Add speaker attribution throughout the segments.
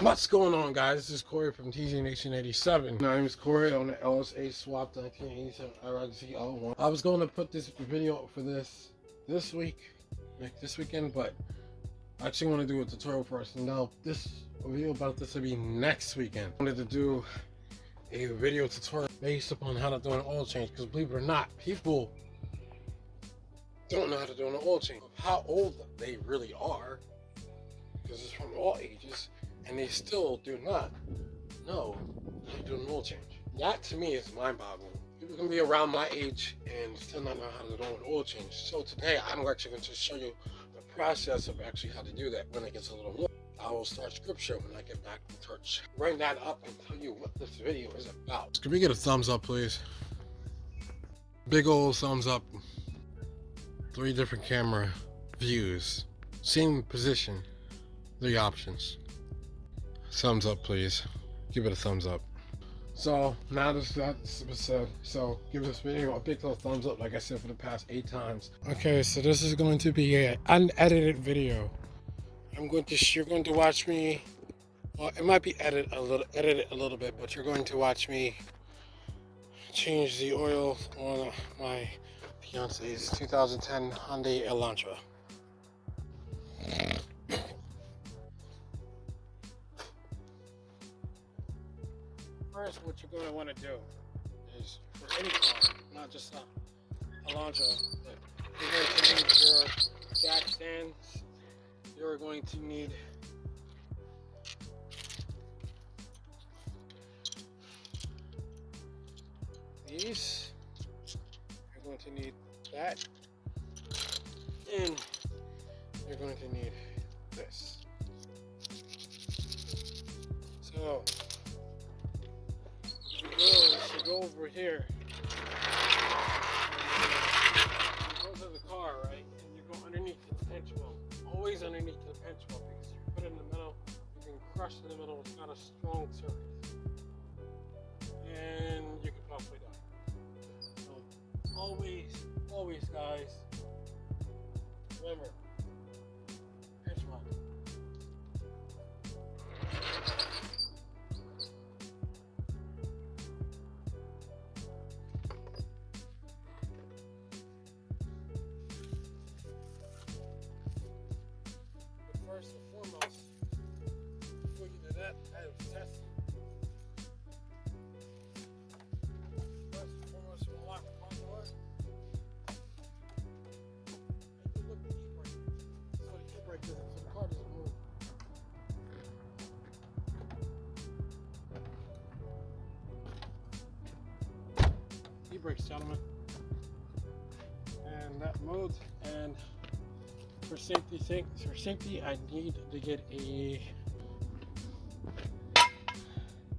Speaker 1: What's going on, guys? This is Corey from TZ Nation 87. My name is Corey on the LSA Swap 1987 RXZ01. I was going to put this video for this weekend, but I actually want to do a tutorial first. And now this video about this will be next weekend. I wanted to do a video tutorial based upon how to do an oil change, because believe it or not, people don't know how to do an oil change. How old they really are, because it's from all ages. And they still do not know how to do an oil change. That to me is mind-boggling. People can be around my age and still not know how to do an oil change. So today I'm actually going to show you the process of actually how to do that when it gets a little warm. I will start scripture when I get back from church. Bring that up and tell you what this video is about. Can we get a thumbs up, please? Big old thumbs up. 3 different camera views. Same position. 3 options. Thumbs up, please. Give it a thumbs up. So now that's said, so give this video a big old thumbs up, like I said for the past 8 times. Okay, so this is going to be an unedited video. You're going to watch me. Well, it might be edited a little bit, but you're going to watch me change the oil on my fiance's 2010 Hyundai Elantra. First, what you're going to want to do is, for any car, not just Elantra, but you're going to need your jack stands. You're going to need these. You're going to need that. And you're going to need this. So, you go over here, you go to the car, right, and you go underneath the pinch wheel, always underneath the pinch wheel, because if you put it in the middle, you can crush in the middle. It's not a strong surface, and you can possibly die. So always guys, remember, pinch wheel. First and foremost, before you do that, I have to test it. First and foremost, you unlock the car door. And you look at the e-brake. So the e-brake doesn't, so the car doesn't move. E-brakes, gentlemen. And that mode, and for safety, I need to get a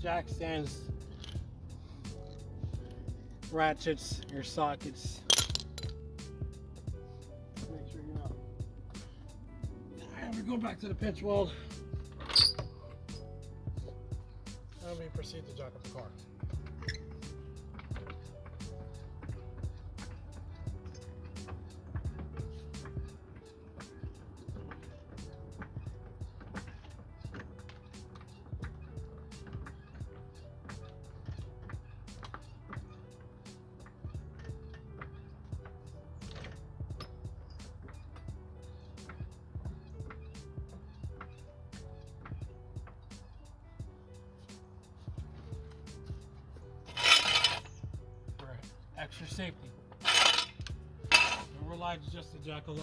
Speaker 1: jack stands, ratchets, your sockets. Make sure you know. And we go back to the pinch weld. And we proceed to jack up the car. Extra safety. Don't rely just to jack alone.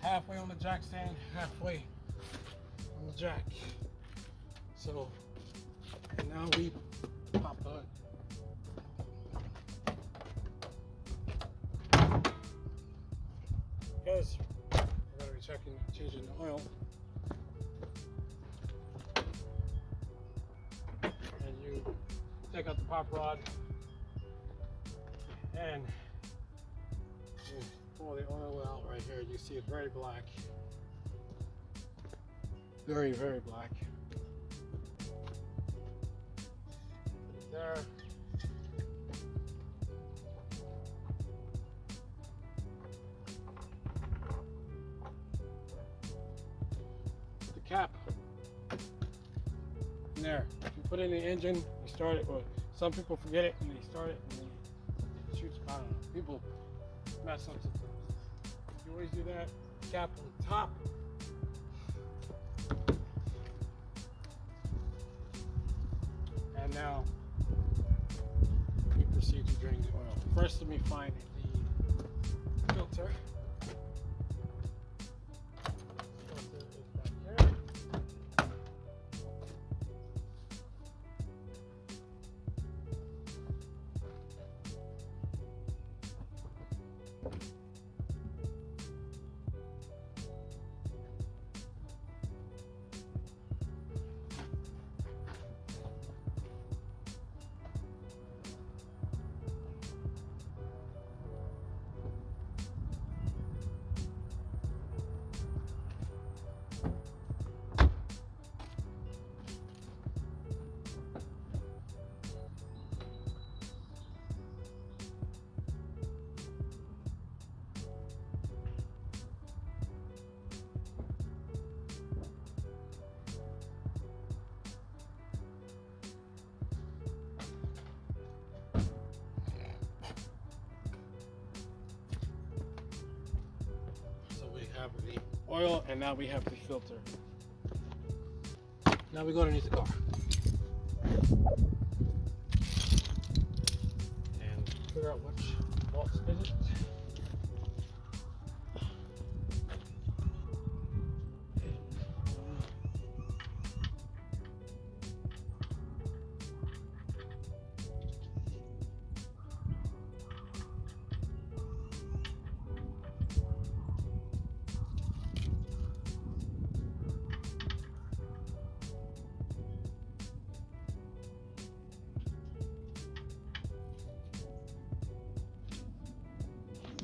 Speaker 1: Halfway on the jack stand, halfway on the jack. So, and now we pop the hood. the oil. And you take out the pop rod and you pull the oil out right here. You see it very black. Very, very black. Put it there. The cap. There. You put it in the engine, you start it. Well, some people forget it and they start it and it shoots. I don't know. People mess up sometimes. You always do that. Cap on top. And now we proceed to drain the oil. First, let me find the filter. Filter is back here. Have the oil, and now we have the filter. Now we go underneath the car and figure out which bolts is it.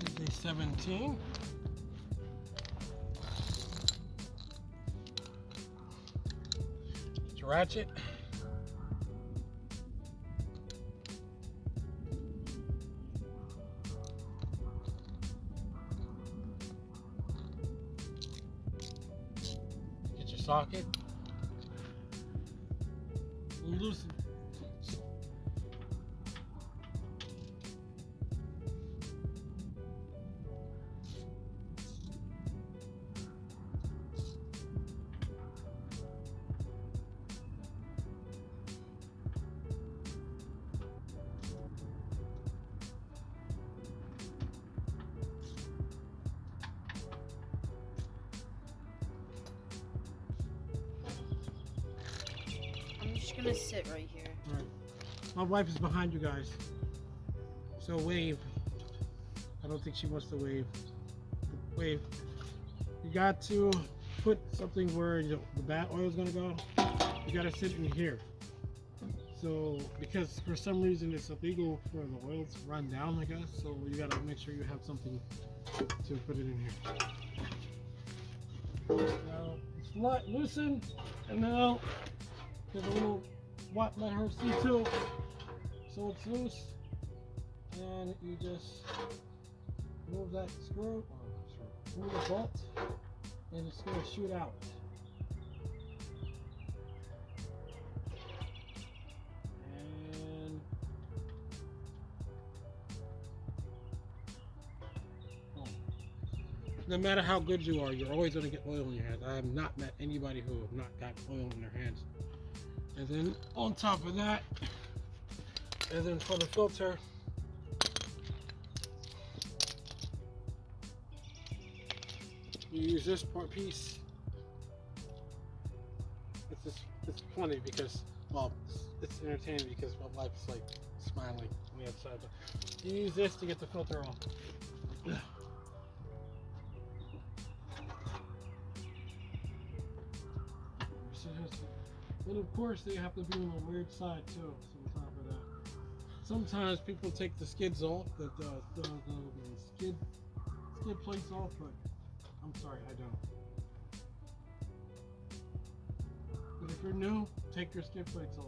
Speaker 1: This is a 17. Get your ratchet. Get your socket. Loosen.
Speaker 2: I'm just gonna sit right here.
Speaker 1: All right. My wife is behind you guys. So wave. I don't think she wants to wave. Wave. You got to put something where the bad oil is gonna go. You gotta sit in here. So because for some reason it's illegal for the oil to run down, I guess. So you gotta make sure you have something to put it in here. Now it's not loosened, and now there's a little what let her see too. So it's loose, and you just move that screw, move the bolt, and it's gonna shoot out. And no matter how good you are, you're always gonna get oil in your hands. I have not met anybody who have not got oil in their hands. And then on top of that, and then for the filter, you use this part piece. It's funny because, well, it's entertaining because my wife's like smiling on the outside. But you use this to get the filter off. And of course, they have to be on the weird side too. So on top of that, sometimes people take the skids off, the skid plates off, but I'm sorry, I don't. But if you're new, take your skid plates off.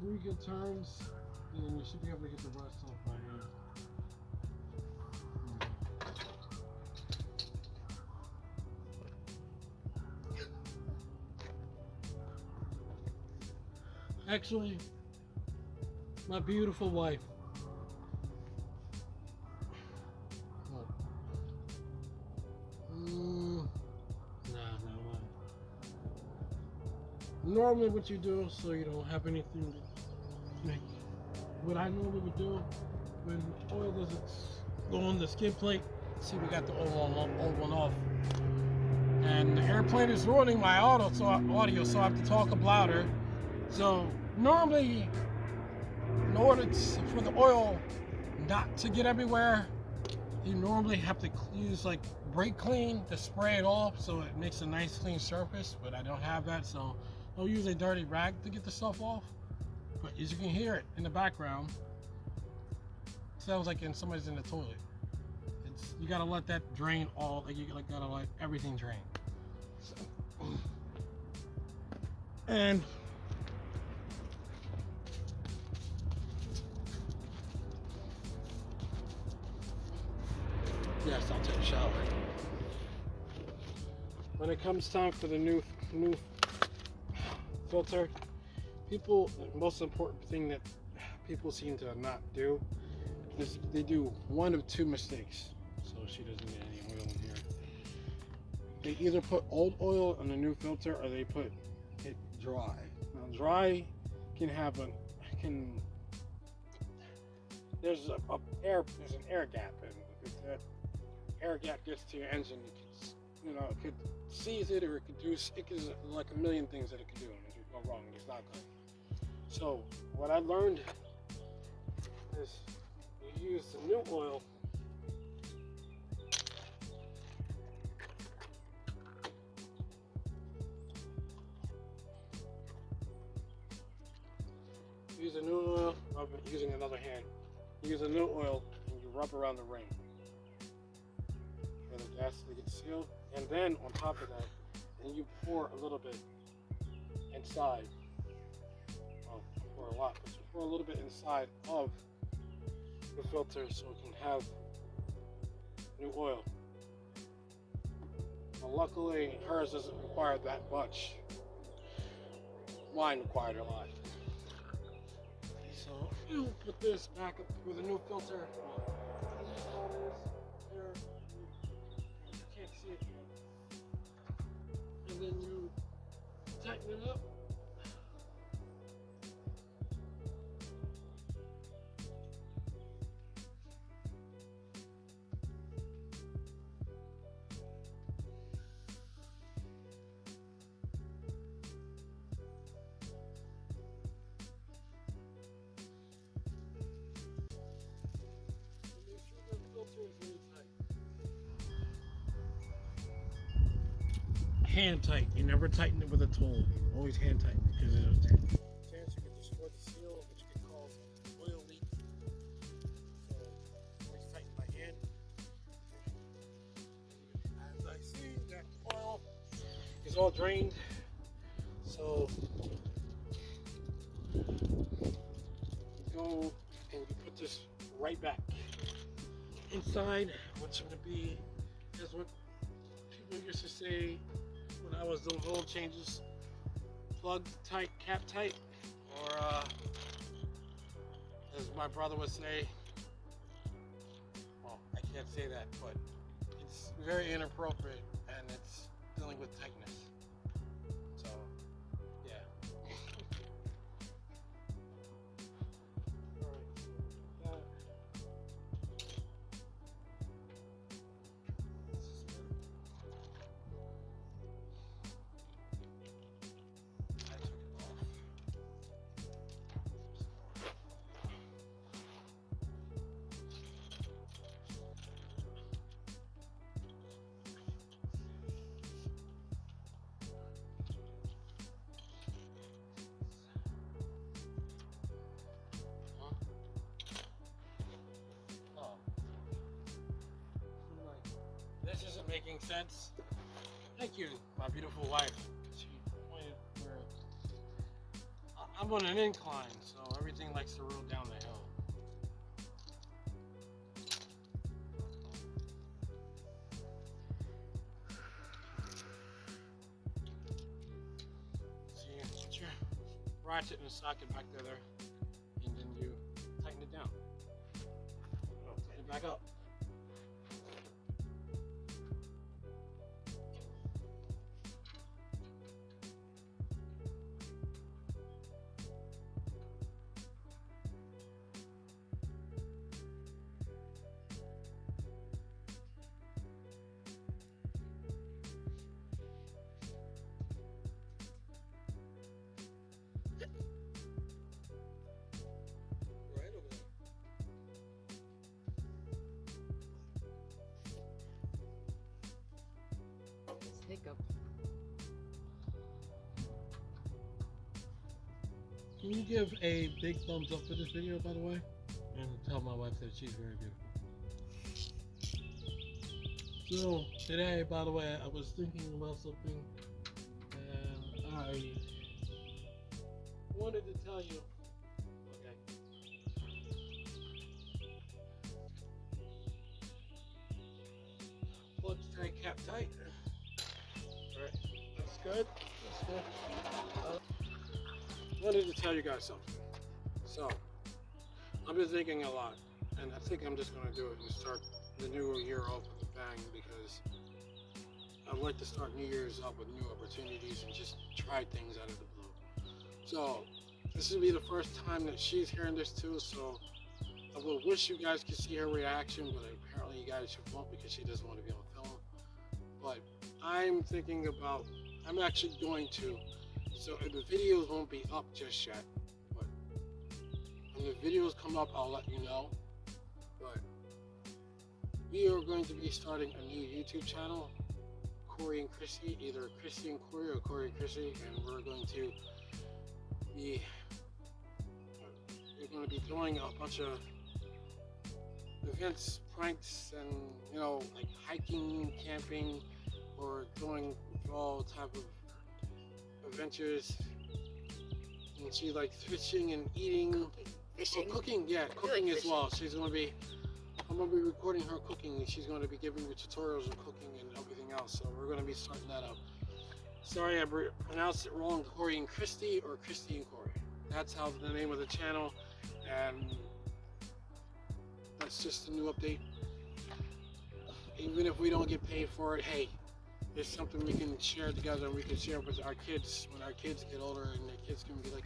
Speaker 1: Three good turns, and then you should be able to get the rust off by hand. Actually, my beautiful wife. Normally what you do, so you don't have anything to, what I normally would do when oil doesn't go on the skid plate, see we got the old one off. And the airplane is ruining my audio, so I have to talk up louder. So normally, in order for the oil not to get everywhere, you normally have to use like brake clean to spray it off so it makes a nice clean surface, but I don't have that, so I'll use a dirty rag to get the stuff off. But as you can hear it in the background, it sounds like somebody's in the toilet. You gotta let that drain all, like you gotta let everything drain. So, and yes, I'll take a shower. When it comes time for the new filter, the most important thing that people seem to not do is they do one of two mistakes. So she doesn't get any oil in here. They either put old oil in the new filter or they put it dry. Now dry there's an air gap, and if that air gap gets to your engine, it could seize it, or it could like a million things that it could do, and it could go wrong. It's not good. So what I learned is you use the new oil. Use a new oil. I'm using another hand. Use a new oil and you rub around the ring. And the gas to get sealed. And then on top of that, then you pour a little bit inside. Well, pour a lot, but you pour a little bit inside of the filter so it can have new oil. Well, luckily, hers doesn't require that much. Mine required a lot. So you put this back up with a new filter. You can't see it yet. And then you tighten it up. Hand tight. You never tighten it with a tool. Always hand tighten it because there's a chance you can destroy the seal, which can cause an oil leak. So always tighten by hand. As I see, that oil is all drained. So you go and you put this right back inside, which would be is what people used to say when I was doing oil changes: plug tight, cap tight, or as my brother would say, well, I can't say that, but it's very inappropriate and it's dealing with tightness. So, yeah. Alright, so making sense? Thank you, my beautiful wife. She pointed where I'm on an incline, so everything likes to roll down the hill. See, put your ratchet in the socket back there, and then you tighten it down. Tighten it back up.
Speaker 2: Hiccup.
Speaker 1: Can you give a big thumbs up for this video, by the way? And tell my wife that she's very beautiful. So, today, by the way, I was thinking about something, and I wanted to tell you. Okay. Plug tight, cap tight. Alright, that's good. That's good. I wanted to tell you guys something. So, I've been thinking a lot, and I think I'm just going to do it and start the new year off with a bang, because I'd like to start New Year's up with new opportunities and just try things out of the blue. So, this will be the first time that she's hearing this too, so I will wish you guys could see her reaction, but apparently you guys won't, because she doesn't want to be on film. But I'm thinking about, I'm actually going to, so the videos won't be up just yet, but when the videos come up, I'll let you know. But we are going to be starting a new YouTube channel, Corey and Chrissy, either Chrissy and Corey or Corey and Chrissy, and we're going to be doing a bunch of events, pranks, and like hiking, camping, or doing all type of adventures. And she likes fishing and eating, cooking, yeah, cooking as well. I'm gonna be recording her cooking, and she's gonna be giving me tutorials on cooking and everything else. So we're gonna be starting that up. Sorry, I pronounced it wrong. Corey and Christy, or Christy and Corey. That's how the name of the channel, and that's just a new update. Even if we don't get paid for it, hey, it's something we can share together, and we can share with our kids when our kids get older, and their kids can be like,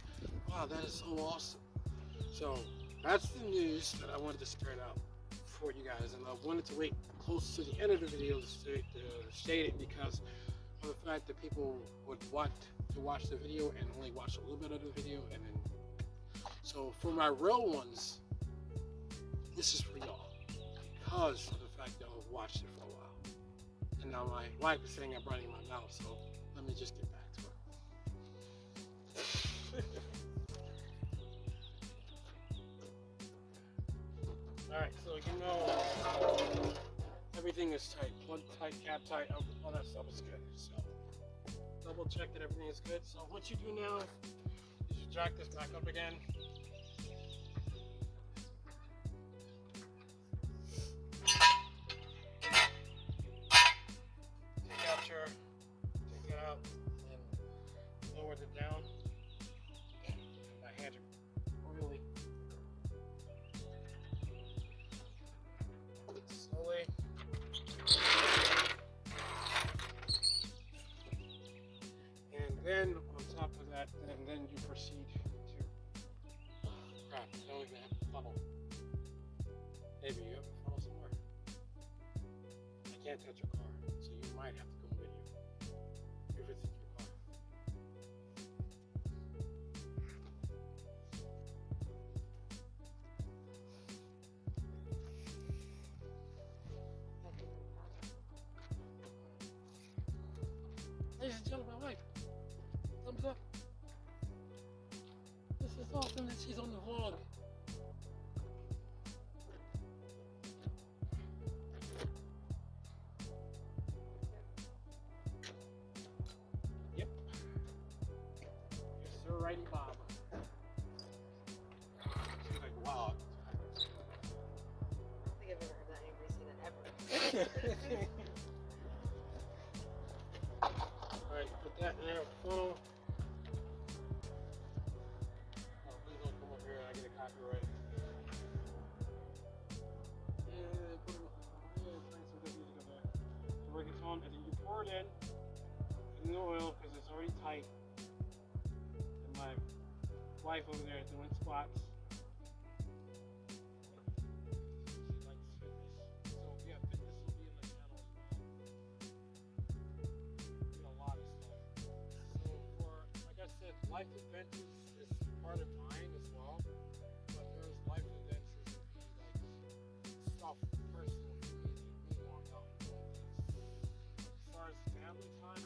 Speaker 1: wow, that is so awesome. So that's the news that I wanted to spread out for you guys, and I wanted to wait close to the end of the video to state it, because of the fact that people would want to watch the video and only watch a little bit of the video, and then so for my real ones, this is for y'all, because of the fact that I've watched it for a while. And now my wife is saying I'm running my mouth, so let me just get back to it. Alright, so everything is tight. Plug tight, cap tight, all that stuff is good. So double check that everything is good. So what you do now is you jack this back up again. Take it out and lower it down. My hands are really slowly. And then on top of that, then you proceed to crap, I don't even have a funnel. Maybe you have a funnel somewhere. I can't touch your car, so you might have to go video if it's in your car. Ladies and gentlemen, my wife, thumbs up. This is awesome that she's on the vlog. righty bob. She's like, wow.
Speaker 2: I don't think I've ever heard that anybody say that ever.
Speaker 1: Alright, put that in there. Funnel. Oh, please don't come over here and I get a copyright. Yeah, put it, yeah, play some good music in there. So work it on, and then you pour it in the oil because it's already tight. And my wife over there is doing squats. She likes fitness. So yeah, fitness will be in the channel as well. We do a lot of stuff. So for, like I said, life adventures is part of mine as well. But there's life adventures that be like stuff personal for me that me going out and doing things. As far as family time,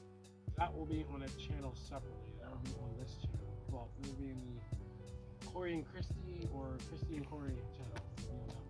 Speaker 1: that will be on a channel separately. That will be on this channel. Well, it will be in the Corey and Christy or Christy and Corey channel. It'll be on that one.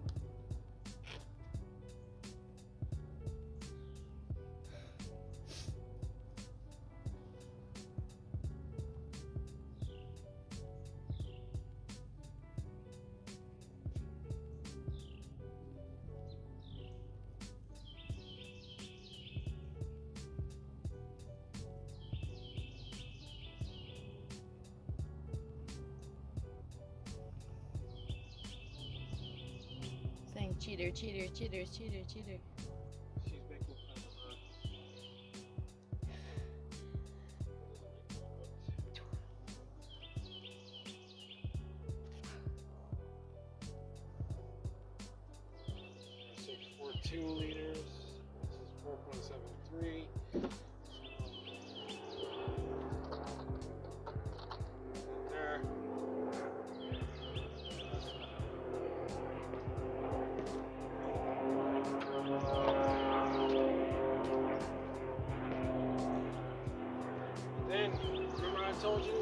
Speaker 2: Saying cheater, cheater, cheater, cheater, cheater.
Speaker 1: She's making fun of her. 6.42 liters. This is 4.73. There. Then, remember I told you,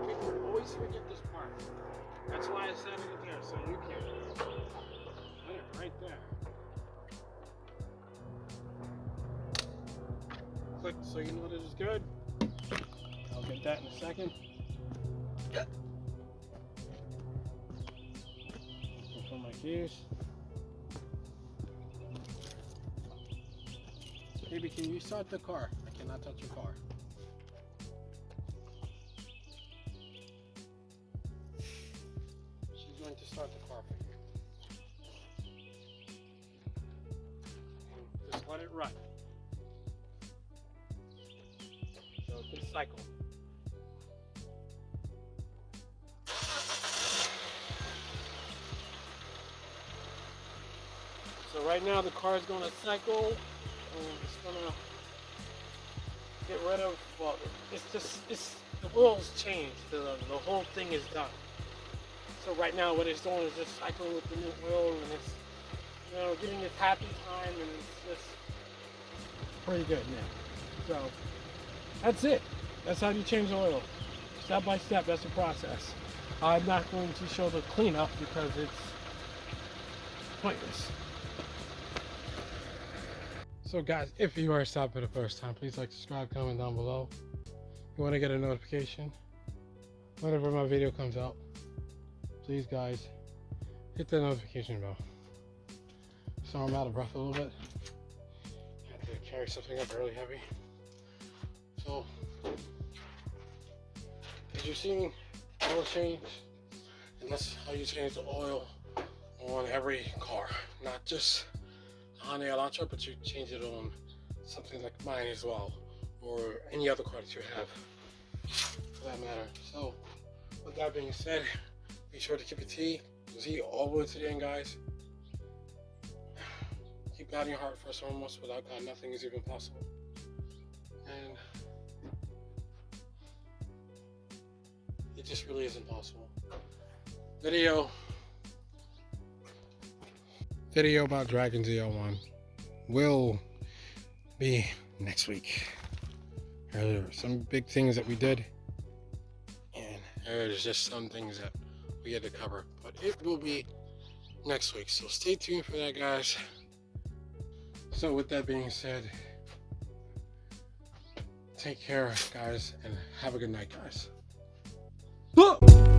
Speaker 1: people always forget this part. That's why I set it there, so you can put it right there. Click so you know that it's good. I'll get that in a second. Put my keys. Baby, can you start the car? I cannot touch your car. She's going to start the car for you. And just let it run. So it can cycle. So right now the car is going to cycle. It's gonna get rid of, well, it's the oil's changed. The whole thing is done. So right now what it's doing is just cycling with the new oil, and it's, you know, getting its happy time, and it's just pretty good now. So that's it. That's how you change the oil. Step by step, that's the process. I'm not going to show the cleanup because it's pointless. So guys, if you are stopping for the first time, please like, subscribe, comment down below. You want to get a notification whenever my video comes out. Please guys, hit the notification bell. So I'm out of breath a little bit. I had to carry something up really heavy. So, as you're seeing, oil change, and that's how you change the oil on every car, not just on the Elantra, but you change it on something like mine as well, or any other car that you have, for that matter. So, with that being said, be sure to keep it T all the way to the end, guys. Keep God in your heart first and foremost. Without God, nothing is even possible. And it just really isn't possible. Video about Dragon ZL1 will be next week. There are some big things that we did, and there's just some things that we had to cover, but it will be next week, so stay tuned for that, guys. So with that being said, take care, guys, and have a good night, guys. Look.